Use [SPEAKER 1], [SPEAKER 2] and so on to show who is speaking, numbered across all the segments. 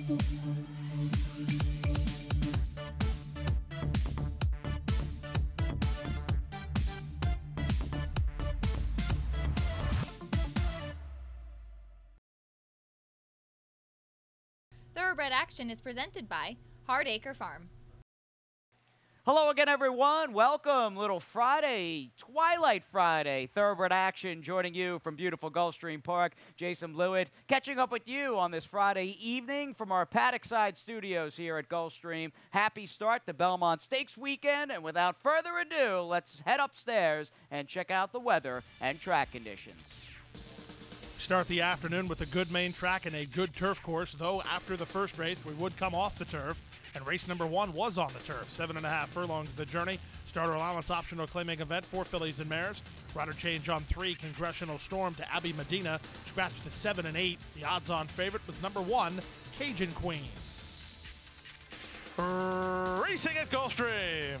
[SPEAKER 1] Thoroughbred Action is presented by Hardacre Farm.
[SPEAKER 2] Hello again, everyone. Welcome. Little Friday, Twilight Friday, Thoroughbred Action joining you from beautiful Gulfstream Park. Jason Blewett catching up with you on this Friday evening from our paddock side studios here at Gulfstream. Happy start to Belmont Stakes weekend. And without further ado, let's head upstairs and check out the weather and track conditions.
[SPEAKER 3] Start the afternoon with a good main track and a good turf course, though after the first race we would come off the turf, and race number 1 was on the turf. 7.5 furlongs the journey. Starter allowance optional claiming event, 4 fillies and mares. Rider change on 3, Congressional Storm to Abby Medina. Scratched to 7 and 8. The odds-on favorite was number 1, Cajun Queen. Racing at Gulfstream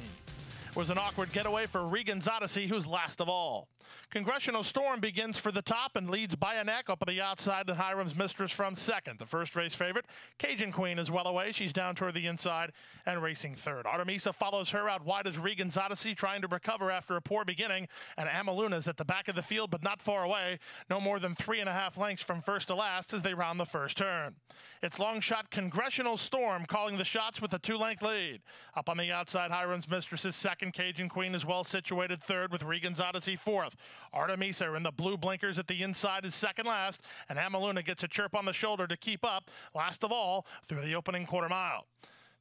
[SPEAKER 3] was an awkward getaway for Regan's Odyssey, who's last of all. Congressional Storm begins for the top and leads by a neck up on the outside, and Hiram's Mistress from second. The first race favorite, Cajun Queen, is well away. She's down toward the inside and racing third. Artemisa follows her out wide as Regan's Odyssey, trying to recover after a poor beginning, and Amaluna's at the back of the field but not far away, no more than 3.5 lengths from first to last as they round the first turn. It's long shot Congressional Storm calling the shots with a 2-length lead. Up on the outside, Hiram's Mistress is second. Cajun Queen is well situated third with Regan's Odyssey fourth. Artemisa in the blue blinkers at the inside is second last, and Amaluna gets a chirp on the shoulder to keep up, last of all, through the opening quarter mile.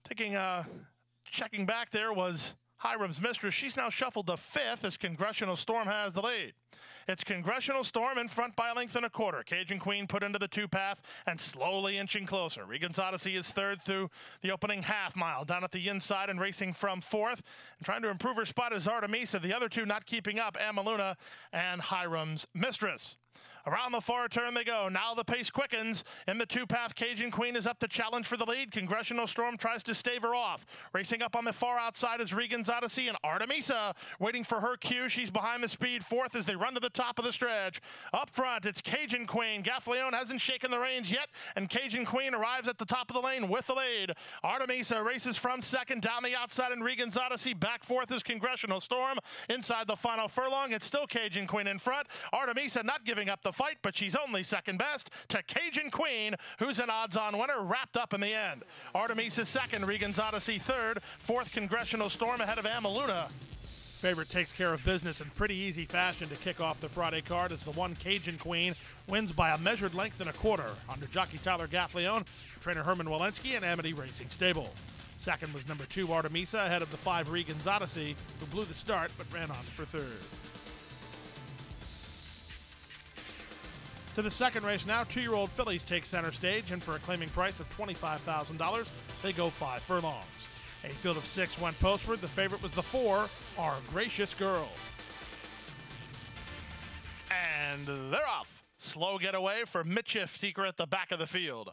[SPEAKER 3] Checking back there was Hiram's Mistress. She's now shuffled to fifth as Congressional Storm has the lead. It's Congressional Storm in front by a length and a quarter. Cajun Queen put into the 2-path and slowly inching closer. Regan's Odyssey is third through the opening half mile. Down at the inside and racing from fourth. And trying to improve her spot is Artemisa. The other two not keeping up, Amaluna and Hiram's Mistress. Around the far turn they go. Now the pace quickens. In the 2-path, Cajun Queen is up to challenge for the lead. Congressional Storm tries to stave her off. Racing up on the far outside is Regan's Odyssey, and Artemisa waiting for her cue. She's behind the speed fourth as they run to the top of the stretch. Up front, it's Cajun Queen. Gaffleone hasn't shaken the reins yet, and Cajun Queen arrives at the top of the lane with the lead. Artemisa races from second down the outside, and Regan's Odyssey back fourth is Congressional Storm. Inside the final furlong, it's still Cajun Queen in front. Artemisa not giving up the fight, but she's only second best to Cajun Queen, who's an odds-on winner, wrapped up in the end. Artemisa second, Regan's Odyssey third, fourth Congressional Storm ahead of Amaluna. Favorite takes care of business in pretty easy fashion to kick off the Friday card as the 1 Cajun Queen wins by a measured length and a quarter under jockey Tyler Gaffleone, trainer Herman Walensky, and Amity Racing Stable. Second was number 2 Artemisa ahead of the 5 Regan's Odyssey, who blew the start but ran on for third. To the second race now, 2-year-old fillies take center stage, and for a claiming price of $25,000, they go 5 furlongs. A field of 6 went postward. The favorite was the 4, Our Gracious Girl. And they're off. Slow getaway for Mitchiff Seeker at the back of the field.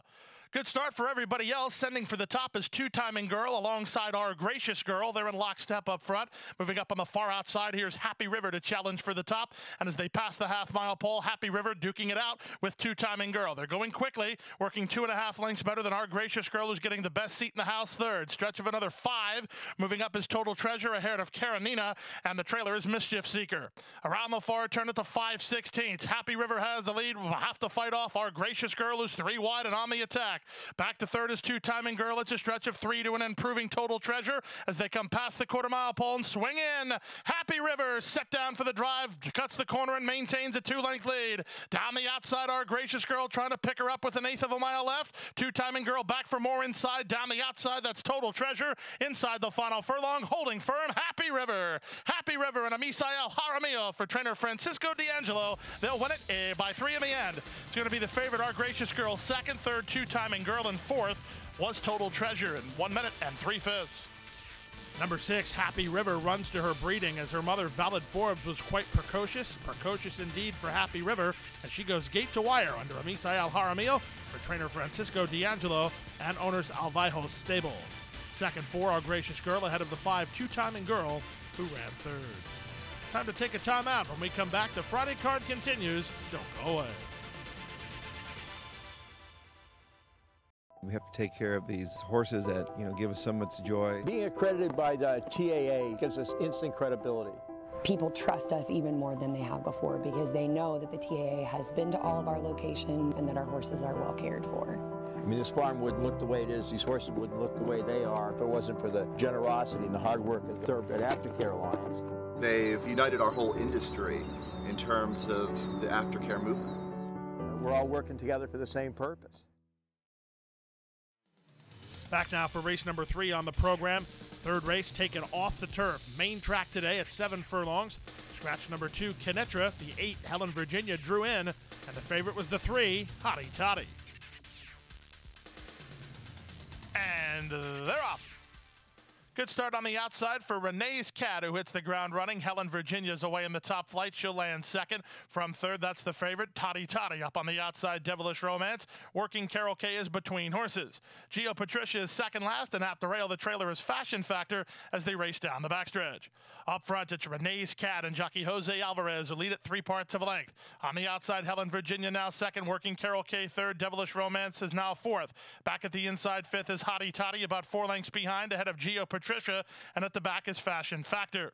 [SPEAKER 3] Good start for everybody else. Sending for the top is Two Timing Girl alongside Our Gracious Girl. They're in lockstep up front. Moving up on the far outside, here's Happy River to challenge for the top. And as they pass the half-mile pole, Happy River duking it out with Two Timing Girl. They're going quickly, working 2.5 lengths better than Our Gracious Girl, who's getting the best seat in the house third. Stretch of another 5. Moving up is Total Treasure ahead of Karenina, and the trailer is Mischief Seeker. Around the far turn at the 5/16. Happy River has the lead. Will have to fight off Our Gracious Girl, who's 3 wide and on the attack. Back to third is Two Timing Girl. It's a stretch of 3 to an improving Total Treasure as they come past the quarter-mile pole and swing in. Happy River set down for the drive, cuts the corner and maintains a 2-length lead. Down the outside, Our Gracious Girl trying to pick her up with 1/8 of a mile left. Two Timing Girl back for more inside. Down the outside, that's Total Treasure. Inside the final furlong, holding firm, Happy River. Happy River and a Misael Jaramillo for trainer Francisco D'Angelo. They'll win it by 3 in the end. It's going to be the favorite, Our Gracious Girl, second, third, Two Timing Girl, and fourth was Total Treasure in 1 minute and 3/5. Number 6, Happy River, runs to her breeding as her mother, Valid Forbes, was quite precocious. Precocious indeed for Happy River as she goes gate to wire under a Misael Jaramillo for trainer Francisco D'Angelo and owners Alvijos Stable. Second, 4, Our Gracious Girl ahead of the 5, Two Timing Girl, who ran third. Time to take a timeout. When we come back, the Friday card continues. Don't go away.
[SPEAKER 4] We have to take care of these horses that, give us so much joy.
[SPEAKER 5] Being accredited by the TAA gives us instant credibility.
[SPEAKER 6] People trust us even more than they have before because they know that the TAA has been to all of our locations and that our horses are well cared for.
[SPEAKER 5] I mean, this farm wouldn't look the way it is, these horses wouldn't look the way they are if it wasn't for the generosity and the hard work of the Thoroughbred Aftercare Alliance.
[SPEAKER 7] They've united our whole industry in terms of the aftercare movement.
[SPEAKER 5] We're all working together for the same purpose.
[SPEAKER 3] Back now for race number 3 on the program. Third race taken off the turf. Main track today at 7 furlongs. Scratch number 2, Kenetra. The 8, Helen Virginia, drew in. And the favorite was the 3, Hottie Toddy. And they're off. Good start on the outside for Renee's Cat, who hits the ground running. Helen Virginia's away in the top flight. She'll land second. From third, that's the favorite, Toddy Toddy. Up on the outside, Devilish Romance. Working Carol K is between horses. Geo Patricia is second last, and at the rail, the trailer is Fashion Factor as they race down the backstretch. Up front, it's Renee's Cat and jockey Jose Alvarez, who lead at 3 parts of a length. On the outside, Helen Virginia now second. Working Carol K third. Devilish Romance is now fourth. Back at the inside, fifth is Hottie Toddy, about 4 lengths behind, ahead of Geo Patricia, and at the back is Fashion Factor.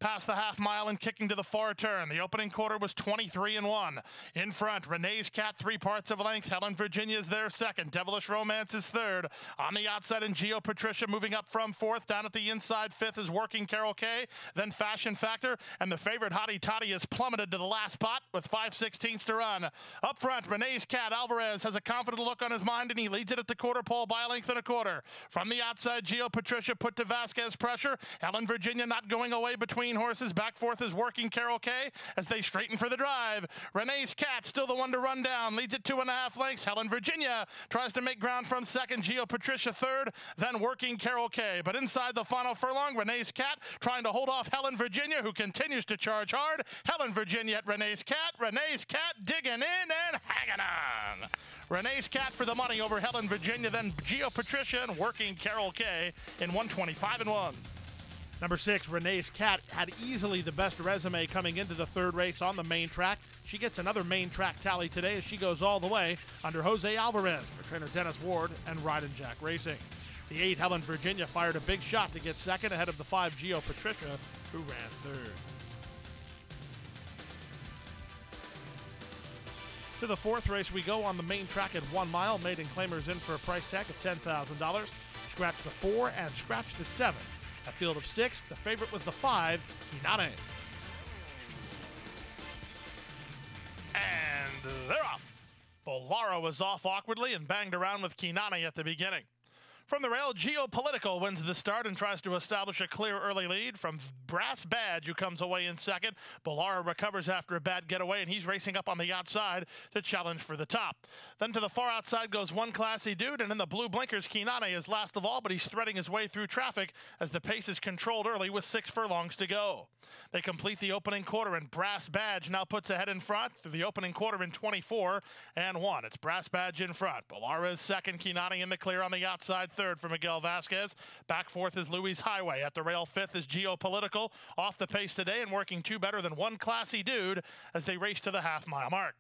[SPEAKER 3] Past the half mile and kicking to the far turn. The opening quarter was 23-1. In front, Renee's Cat 3 parts of a length. Helen Virginia is there second. Devilish Romance is third. On the outside, and Geo Patricia moving up from fourth. Down at the inside, fifth is Working Carol K. Then Fashion Factor, and the favorite Hottie Toddy is plummeted to the last spot with 5/16 to run. Up front, Renee's Cat Alvarez has a confident look on his mind, and he leads it at the quarter pole by 1.25 lengths. From the outside, Geo Patricia put to Vasquez pressure. Helen Virginia not going away between horses. Back fourth is Working Carol K as they straighten for the drive. Renee's Cat still the one to run down. Leads it 2.5 lengths. Helen Virginia tries to make ground from second. Geo Patricia third. Then Working Carol K. But inside the final furlong, Renee's Cat trying to hold off Helen Virginia, who continues to charge hard. Helen Virginia at Renee's Cat. Renee's Cat digging in and hanging on. Renee's Cat for the money over Helen Virginia. Then Geo Patricia and Working Carol K in 125-1. Number 6, Renee's Cat had easily the best resume coming into the third race on the main track. She gets another main track tally today as she goes all the way under Jose Alvarez for trainer Dennis Ward and Ride and Jack Racing. The 8, Helen Virginia, fired a big shot to get second ahead of the 5, Geo Patricia, who ran third. To the fourth race we go on the main track at 1 mile. Maiden Claimers in for a price tag of $10,000. Scratch the 4 and scratch the 7. A field of 6, the favorite was the 5, Kinane. And they're off. Bolara was off awkwardly and banged around with Kinane at the beginning. From the rail, Geopolitical wins the start and tries to establish a clear early lead from Brass Badge, who comes away in second. Bolara recovers after a bad getaway, and he's racing up on the outside to challenge for the top. Then to the far outside goes One Classy Dude, and in the blue blinkers, Kinane is last of all, but he's threading his way through traffic as the pace is controlled early with 6 furlongs to go. They complete the opening quarter, and Brass Badge now puts ahead in front through the opening quarter in 24-1. It's Brass Badge in front. Bolara is second, Kinane in the clear on the outside, third for Miguel Vasquez. Back fourth is Louis Highway. At the rail, fifth is Geopolitical. Off the pace today and working 2 better than One Classy Dude as they race to the half-mile mark.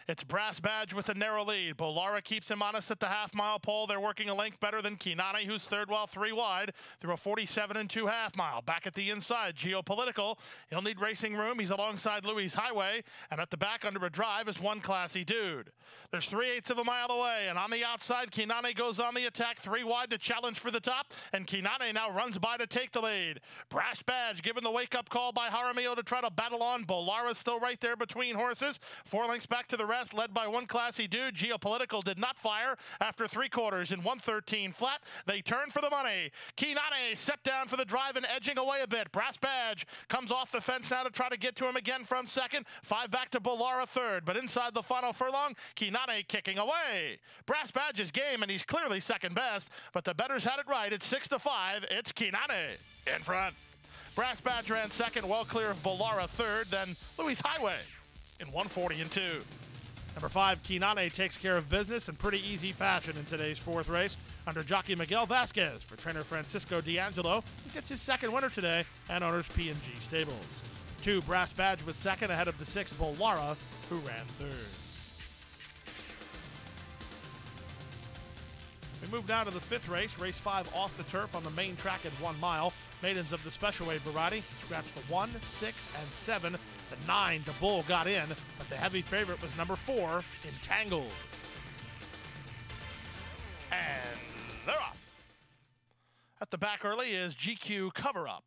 [SPEAKER 3] It's Brass Badge with a narrow lead. Bolara keeps him honest at the half-mile pole. They're working a length better than Kinane, who's third while 3 wide, through a 47 2/2 mile. Back at the inside, Geopolitical. He'll need racing room. He's alongside Louis Highway. And at the back under a drive is One Classy Dude. There's 3/8 of a mile away. And on the outside, Kinane goes on the attack, 3 wide to challenge for the top. And Kinane now runs by to take the lead. Brass Badge given the wake-up call by Jaramillo to try to battle on. Bolara's still right there between horses. 4 lengths back to the rest, led by One Classy Dude. Geopolitical did not fire after 3 quarters in 113 flat. They turn for the money. Kinane set down for the drive and edging away a bit. Brass Badge comes off the fence now to try to get to him again from second. 5 back to Bolara third, but inside the final furlong, Kinane kicking away. Brass Badge's game, and he's clearly second best, but the bettors had it right. It's 6-5. It's Kinane in front. Brass Badge ran second, well clear of Bolara third, then Louis Highway in 140-2. Number 5, Kinane takes care of business in pretty easy fashion in today's fourth race under jockey Miguel Vasquez for trainer Francisco D'Angelo, who gets his second winner today, and owners P&G Stables. 2, Brass Badge was second ahead of the 6, Bolara, who ran third. We move now to the 5th race, race 5 off the turf on the main track at 1 mile. Maidens of the special weight variety scratched the 1, 6, and 7. The 9, the Bull, got in, but the heavy favorite was number 4, Entangled. And they're off. At the back early is GQ Cover Up.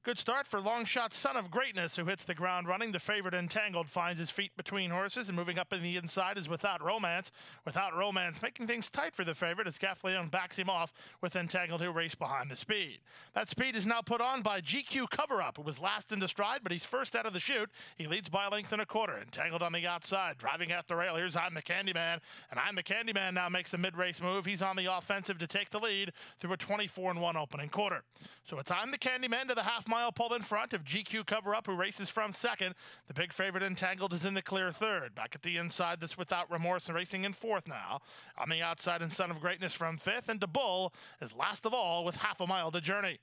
[SPEAKER 3] Good start for long shot Son of Greatness, who hits the ground running. The favorite Entangled finds his feet between horses, and moving up in the inside is Without Romance. Without Romance making things tight for the favorite as Gaffleon backs him off with Entangled, who race behind the speed. That speed is now put on by GQ Cover Up, who was last into stride, but he's first out of the chute. He leads by a length and a quarter. Entangled on the outside, driving at the rail. Here's I'm the Candyman, and I'm the Candyman now makes a mid-race move. He's on the offensive to take the lead through a 24-1 opening quarter. So it's I'm the Candyman to the half-mile pole in front of GQ Cover Up, who races from second. The big favorite Entangled is in the clear third. Back at the inside, this Without Remorse and racing in fourth now. On the outside, and Son of Greatness from fifth, and DeBull is last of all with half a mile to journey.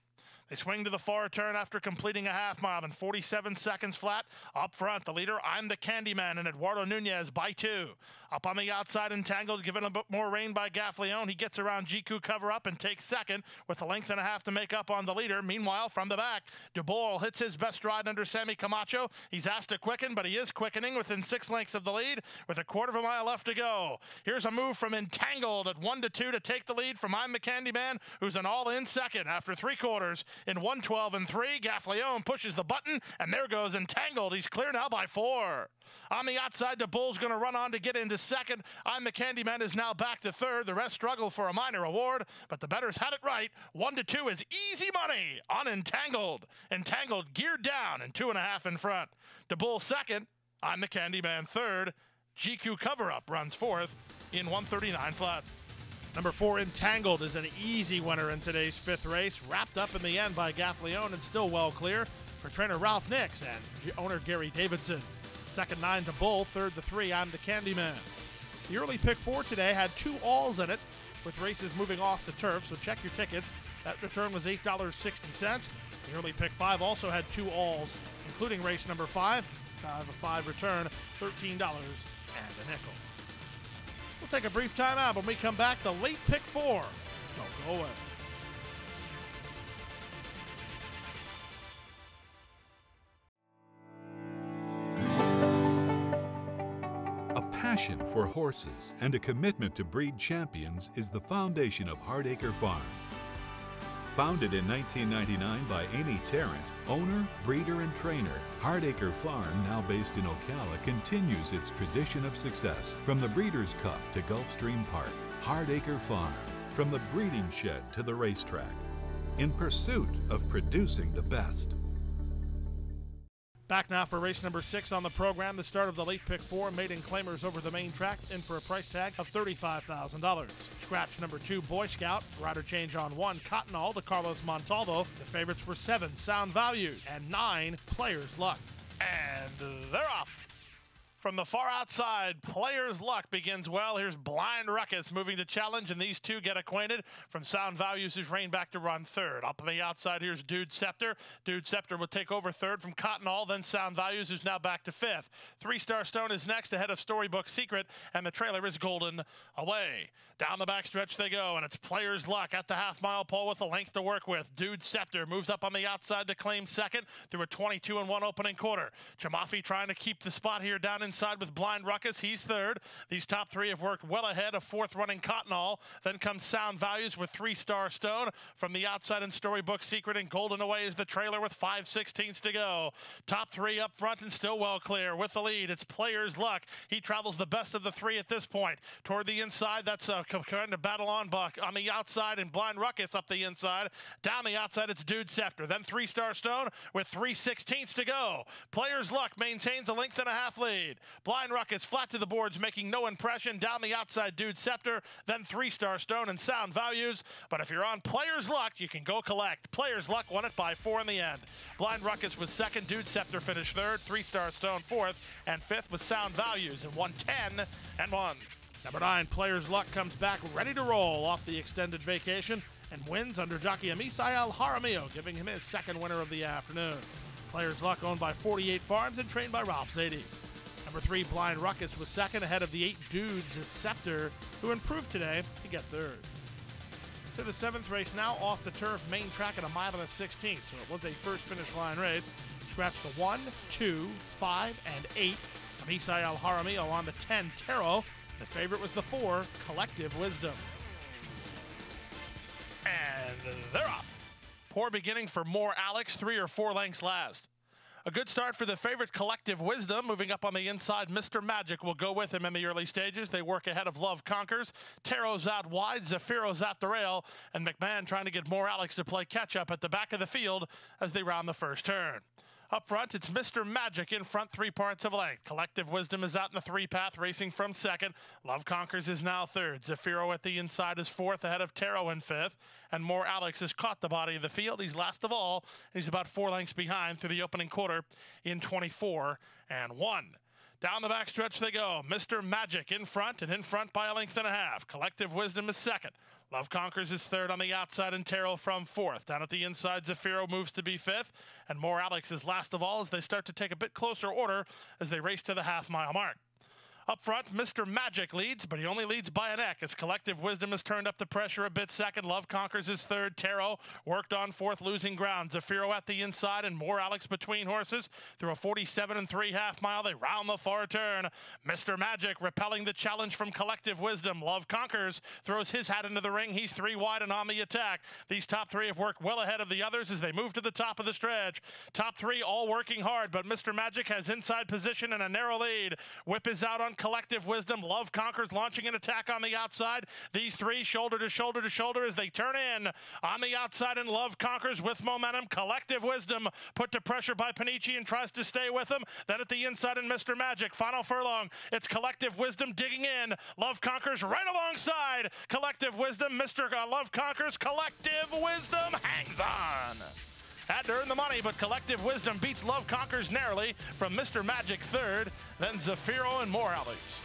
[SPEAKER 3] They swing to the far turn after completing a half mile in 47 seconds flat. Up front, the leader, I'm the Candyman, and Eduardo Nunez by 2. Up on the outside, Entangled, given a bit more rein by Gaffleon. He gets around GQ Cover Up and takes second with a length and a half to make up on the leader. Meanwhile, from the back, DeBoer hits his best stride under Sammy Camacho. He's asked to quicken, but he is quickening within 6 lengths of the lead with a quarter of a mile left to go. Here's a move from Entangled at 1-2 to take the lead from I'm the Candyman, who's an all-in second after 3 quarters. In 1:12 and 3, Gaffleon pushes the button, and there goes Entangled. He's clear now by 4. On the outside, DeBull's going to run on to get into second. I'm the Candyman is now back to third. The rest struggle for a minor award, but the bettors had it right. 1-2 is easy money on Entangled. Entangled geared down and 2.5 in front. DeBull second. I'm the Candyman third. GQ Cover Up runs fourth in 1:39 flat. Number 4, Entangled, is an easy winner in today's 5th race, wrapped up in the end by Gaffleon and still well clear for trainer Ralph Nix and owner Gary Davidson. Second 9 to Bull, third the 3, I'm the Candyman. The early pick 4 today had 2 alls in it, with races moving off the turf, so check your tickets. That return was $8.60. The early pick 5 also had 2 alls, including race number 5. A 5 return, $13 and a nickel. We'll take a brief time out. When we come back, the late pick 4. Don't go away.
[SPEAKER 8] A passion for horses and a commitment to breed champions is the foundation of Hardacre Farm. Founded in 1999 by Amy Tarrant, owner, breeder, and trainer, Hardacre Farm, now based in Ocala, continues its tradition of success. From the Breeders' Cup to Gulfstream Park, Hardacre Farm, from the breeding shed to the racetrack, in pursuit of producing the best.
[SPEAKER 3] Back now for race number 6 on the program. The start of the late pick 4, maiden claimers over the main track, in for a price tag of $35,000. Scratch number 2, Boy Scout. Rider change on 1, Cottonall to Carlos Montalvo. The favorites were 7, Sound Values, and 9, Players Luck. And they're off. From the far outside, Players Luck begins well. Here's Blind Ruckus moving to challenge, and these two get acquainted. From Sound Values, who's reined back to run third. Up on the outside, here's Dude Scepter. Dude Scepter will take over third from Cottonall, then Sound Values, who's now back to fifth. 3-Star Stone is next ahead of Storybook Secret, and the trailer is Golden Away. Down the backstretch they go, and it's Players Luck at the half-mile pole with a length to work with. Dude Scepter moves up on the outside to claim second through a 22-1 opening quarter. Chamafi trying to keep the spot here down inside with Blind Ruckus. He's third. These top 3 have worked well ahead of fourth running Cottonall. Then comes Sound Values with 3-Star Stone. From the outside in Storybook Secret, and Golden Away is the trailer with 5/16 to go. Top 3 up front and still well clear. With the lead, it's Players Luck. He travels the best of the 3 at this point. Toward the inside, that's a kind of battle on Buck. On the outside, and Blind Ruckus up the inside. Down the outside, it's Dude Scepter. Then 3-Star Stone with 3/16 to go. Players Luck maintains a length and a half lead. Blind Ruckus flat to the boards, making no impression. Down the outside, Dude Scepter, then 3-Star Stone and Sound Values. But if you're on Players Luck, you can go collect. Players Luck won it by 4 in the end. Blind Ruckus was second. Dude Scepter finished third. 3-Star Stone fourth, and fifth was Sound Values in 1:10-1. Number 9, Players Luck, comes back ready to roll off the extended vacation and wins under jockey Amisael Jaramillo, giving him his second winner of the afternoon. Players Luck, owned by 48 Farms and trained by Ralph Zadie. Number 3, Blind Ruckus, was second ahead of the 8 Dudes Scepter, who improved today to get third. To the 7th race now off the turf, main track at 1 mile and 1/16. So it was a first finish line race. Scratch the 1, 2, 5, and 8. Misai Al Jaramillo on the 10, Taro. The favorite was the 4, Collective Wisdom. And they're off. Poor beginning for More Alex, 3 or 4 lengths last. A good start for the favorite Collective Wisdom. Moving up on the inside, Mr. Magic will go with him in the early stages. They work ahead of Love Conquers. Taro's out wide, Zafiro's at the rail, and McMahon trying to get More Alex to play catch-up at the back of the field as they round the first turn. Up front, it's Mr. Magic in front, 3 parts of length. Collective Wisdom is out in the 3-path, racing from 2nd. Love Conquers is now 3rd. Zafiro at the inside is 4th, ahead of Taro in 5th. And More Alex has caught the body of the field. He's last of all. He's about 4 lengths behind through the opening quarter in 24 and 1. Down the backstretch they go. Mr. Magic in front, and in front by 1.5 lengths. Collective Wisdom is 2nd. Love Conquers is 3rd on the outside, and Taro from 4th. Down at the inside, Zafiro moves to be 5th, and More Alex is last of all as they start to take a bit closer order as they race to the half-mile mark. Up front, Mr. Magic leads, but he only leads by a neck as Collective Wisdom has turned up the pressure a bit 2nd. Love Conquers is 3rd. Taro worked on 4th, losing ground. Zafiro at the inside and More Alex between horses. Through a 47 3 half-mile, they round the far turn. Mr. Magic repelling the challenge from Collective Wisdom. Love Conquers throws his hat into the ring. He's 3 wide and on the attack. These top 3 have worked well ahead of the others as they move to the top of the stretch. Top 3 all working hard, but Mr. Magic has inside position and a narrow lead. Whip is out on Collective Wisdom. Love Conquers launching an attack on the outside. These 3 shoulder to shoulder to shoulder as they turn in on the outside, and Love Conquers with momentum. Collective Wisdom put to pressure by Panici and tries to stay with him. Then at the inside and Mr. Magic. Final furlong. It's Collective Wisdom digging in. Love Conquers right alongside. Collective Wisdom. Mr. Love Conquers. Collective Wisdom hangs on. Had to earn the money, but Collective Wisdom beats Love Conquers narrowly from Mr. Magic 3rd, then Zafiro and More Alex.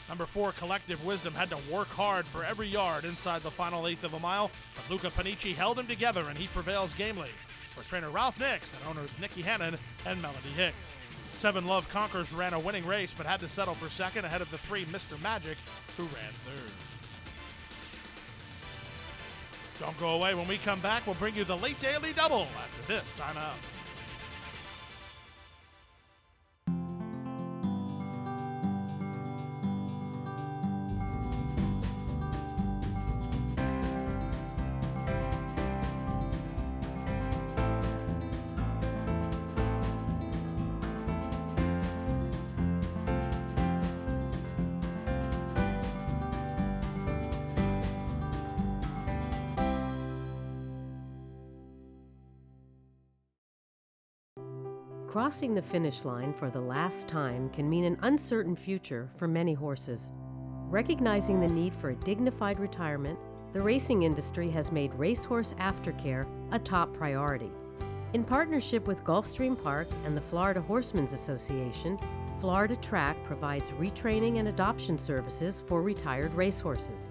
[SPEAKER 3] Number 4, Collective Wisdom had to work hard for every yard inside the final 1/8 of a mile, but Luca Panici held him together, and he prevails gamely. For trainer Ralph Nix and owners Nikki Hannon and Melody Hicks. 7 Love Conquers ran a winning race, but had to settle for 2nd ahead of the 3 Mr. Magic, who ran 3rd. Don't go away. When we come back, we'll bring you the late daily double after this timeout.
[SPEAKER 9] Crossing the finish line for the last time can mean an uncertain future for many horses. Recognizing the need for a dignified retirement, the racing industry has made racehorse aftercare a top priority. In partnership with Gulfstream Park and the Florida Horsemen's Association, Florida Track provides retraining and adoption services for retired racehorses.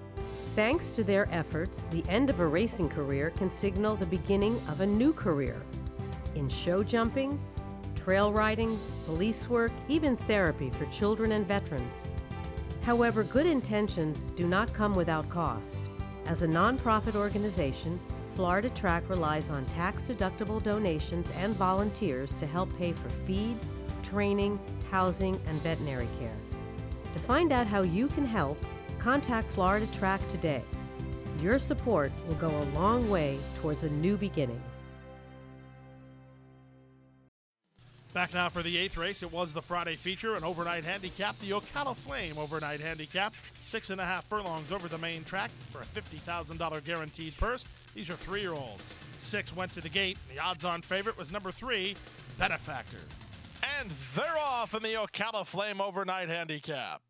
[SPEAKER 9] Thanks to their efforts, the end of a racing career can signal the beginning of a new career. In show jumping, trail riding, police work, even therapy for children and veterans. However, good intentions do not come without cost. As a nonprofit organization, Florida Track relies on tax-deductible donations and volunteers to help pay for feed, training, housing, and veterinary care. To find out how you can help, contact Florida Track today. Your support will go a long way towards a new beginning.
[SPEAKER 3] Back now for the 8th race. It was the Friday feature, an overnight handicap, the Ocala Flame overnight handicap. 6.5 furlongs over the main track for a $50,000 guaranteed purse. These are 3-year-olds. 6 went to the gate. The odds-on favorite was number 3, Benefactor. And they're off in the Ocala Flame overnight handicap.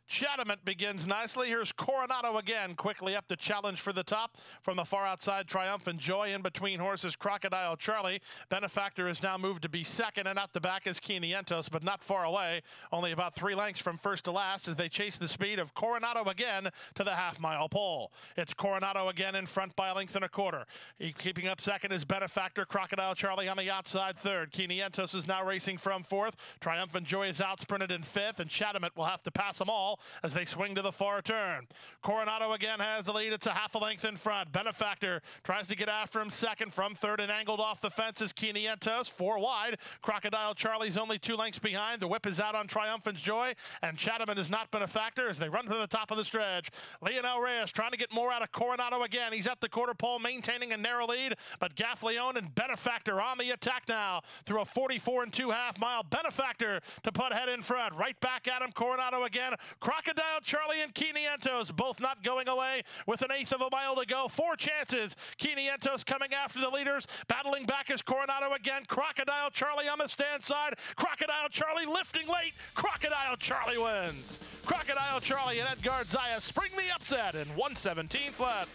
[SPEAKER 3] Chatham begins nicely. Here's Coronado again, quickly up to challenge for the top. From the far outside, Triumphant Joy in between horses, Crocodile Charlie. Benefactor is now moved to be 2nd, and out the back is Quinientos, but not far away. Only about 3 lengths from first to last as they chase the speed of Coronado again to the half-mile pole. It's Coronado again in front by 1.25 lengths. Keeping up 2nd is Benefactor, Crocodile Charlie on the outside 3rd. Quinientos is now racing from 4th. Triumphant Joy is out sprinted in 5th, and Chatham will have to pass them all well as they swing to the far turn. Coronado again has the lead. It's a half a length in front. Benefactor tries to get after him second from third and angled off the fence is Quinientos. 4 wide. Crocodile Charlie's only 2 lengths behind. The whip is out on Triumphant's Joy, and Chatterman has not been a factor as they run to the top of the stretch. Lionel Reyes trying to get more out of Coronado again. He's at the quarter pole maintaining a narrow lead, but Gaffleone and Benefactor on the attack now through a 44 2.5 mile. Benefactor to put head in front. Right back at him, Coronado again. Crocodile Charlie and Quinientos both not going away with an 1/8 of a mile to go. 4 chances. Quinientos coming after the leaders. Battling back is Coronado again. Crocodile Charlie on the stand side. Crocodile Charlie lifting late. Crocodile Charlie wins. Crocodile Charlie and Edgard Zayas spring the upset in 117 flat.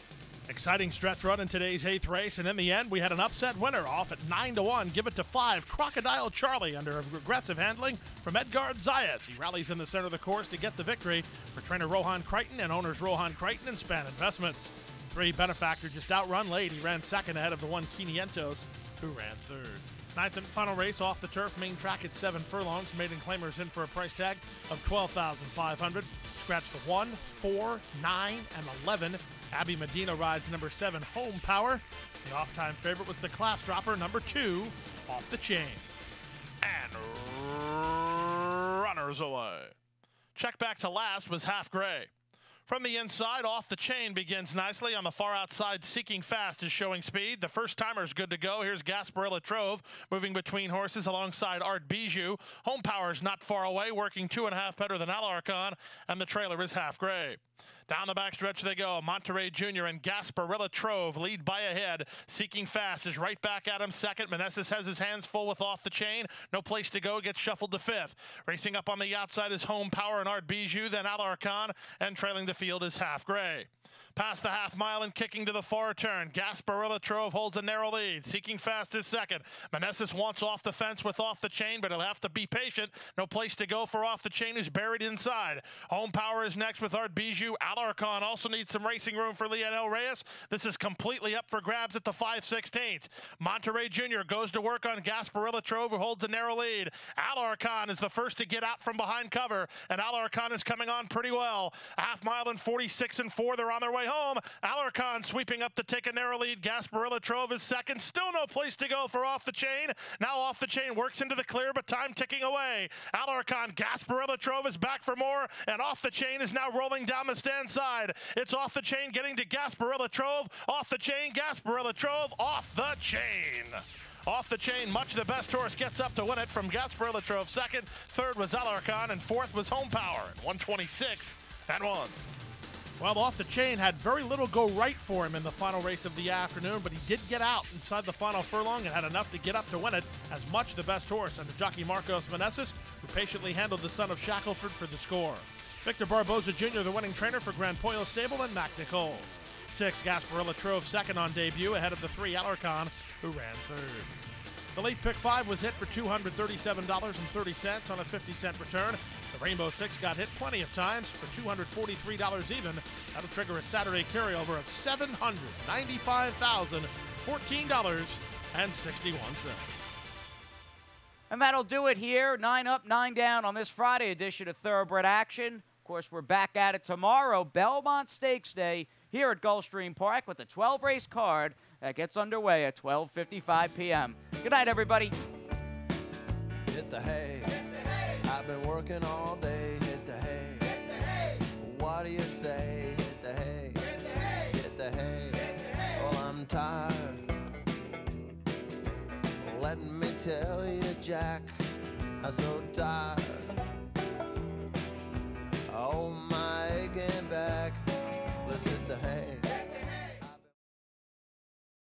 [SPEAKER 3] Exciting stretch run in today's 8th race, and in the end, we had an upset winner off at 9-1. Give it to 5. Crocodile Charlie under aggressive handling from Edgard Zayas. He rallies in the center of the course to get the victory for trainer Rohan Crichton and owners Rohan Crichton and Span Investments. 3 Benefactor just outrun late. He ran second ahead of the 1 Quinientos, who ran third. 9th and final race off the turf, main track at 7 furlongs. Maiden claimers in for a price tag of $12,500. Scratch the 1, 4, 9, and 11. Abby Medina rides number 7, Home Power. The off-time favorite was the class dropper, number 2, Off the Chain. And runners away. Check back to last was Half Gray. From the inside, Off the Chain begins nicely. On the far outside, Seeking Fast is showing speed. The first timer's good to go. Here's Gasparilla Trove moving between horses alongside Art Bijou. Home Power's not far away, working 2.5 better than Alarcon, and the trailer is Half Gray. Down the backstretch they go. Monterey Jr. and Gasparilla Trove lead by a head. Seeking Fast is right back at him second. Meneses has his hands full with Off the Chain. No place to go. Gets shuffled to 5th. Racing up on the outside is Home Power and Art Bijou. Then Alarcon. And trailing the field is Half Gray. Past the half mile and kicking to the far turn. Gasparilla Trove holds a narrow lead. Seeking Fast is second. Meneses wants off the fence with Off the Chain, but he'll have to be patient. No place to go for Off the Chain, who's buried inside. Home Power is next with Art Bijou. Alarcon also needs some racing room for Lionel Reyes. This is completely up for grabs at the 5/16. Monterey Jr. goes to work on Gasparilla Trove, who holds a narrow lead. Alarcon is the first to get out from behind cover, and Alarcon is coming on pretty well. A half mile and 46 4. They're on their way home. Alarcon sweeping up to take a narrow lead. Gasparilla Trove is second. Still no place to go for Off the Chain. Now Off the Chain works into the clear, but time ticking away. Alarcon, Gasparilla Trove is back for more, and Off the Chain is now rolling down the stand side. It's Off the Chain getting to Gasparilla Trove. Off the Chain, Gasparilla Trove, Off the Chain. Off the Chain, much the best horse, gets up to win it from Gasparilla Trove second. Third was Alarcon, and fourth was Home Power. 126 and 1. Well, Off the Chain had very little go right for him in the final race of the afternoon, but he did get out inside the final furlong and had enough to get up to win it as much the best horse under jockey Marcos Meneses, who patiently handled the son of Shackelford for the score. Victor Barboza Jr., the winning trainer for Grand Poyo Stable, and Mac Nicole. 6, Gasparilla Trove second on debut ahead of the 3, Alarcon, who ran third. The late pick 5 was hit for $237.30 on a 50-cent return. The Rainbow 6 got hit plenty of times for $243 even. That'll trigger a Saturday carryover of $795,014.61.
[SPEAKER 2] And that'll do it here. 9 up, 9 down on this Friday edition of Thoroughbred Action. Of course, we're back at it tomorrow, Belmont Stakes Day, here at Gulfstream Park with a 12-race card that gets underway at 12:55 p.m. Good night, everybody.
[SPEAKER 10] Hit the hay. Hit the hay. I've been working all day. Hit the hay. Hit the hay. What do you say? Hit the hay. Hit the hay. Hit the hay. Hit the hay. Well, I'm tired. Let me tell you, Jack, I'm so tired.